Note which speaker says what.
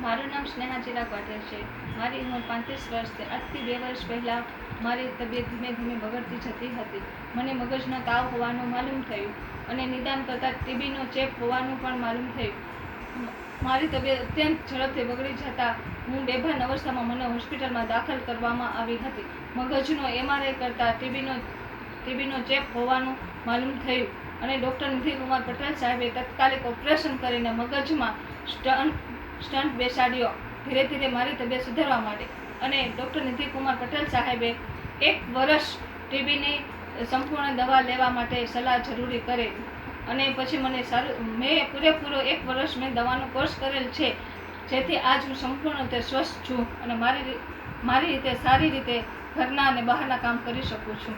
Speaker 1: મારું નામ સ્નેહા ચિરાગ પટેલ છે. મારી ઉંમર 35 વર્ષ છે. આજથી 2 વર્ષ પહેલાં મારી તબિયત ધીમે ધીમે બગડતી જતી હતી. મને મગજનો તાવ હોવાનું માલુમ થયું અને નિદાન કરતાં ટીબીનો ચેપ હોવાનું પણ માલુમ થયું. મારી તબિયત અત્યંત ઝડપથી બગડી જતાં હું બેભાન અવસ્થામાં મને હોસ્પિટલમાં દાખલ કરવામાં આવી હતી. મગજનો MRI કરતાં ટીબીનો ચેપ હોવાનું માલુમ થયું અને ડૉક્ટર નિધિકુમાર પટેલ સાહેબે તાત્કાલિક ઓપરેશન કરીને મગજમાં સ્ટન્ટ બેસાડ્યો ધીરે ધીરે મારી તબિયત સુધારવા માટે. અને ડૉક્ટર નિધિકુમાર પટેલ સાહેબે 1 વર્ષ ટીબીની સંપૂર્ણ દવા લેવા માટે સલાહ જરૂરી કરે અને પછી મને મેં પૂરેપૂરો 1 વર્ષ મેં દવાનો કોર્સ કરેલ છે, જેથી આજ હું સંપૂર્ણ રીતે સ્વસ્થ છું અને મારી રીતે સારી રીતે ઘરના અને બહારના કામ કરી શકું છું.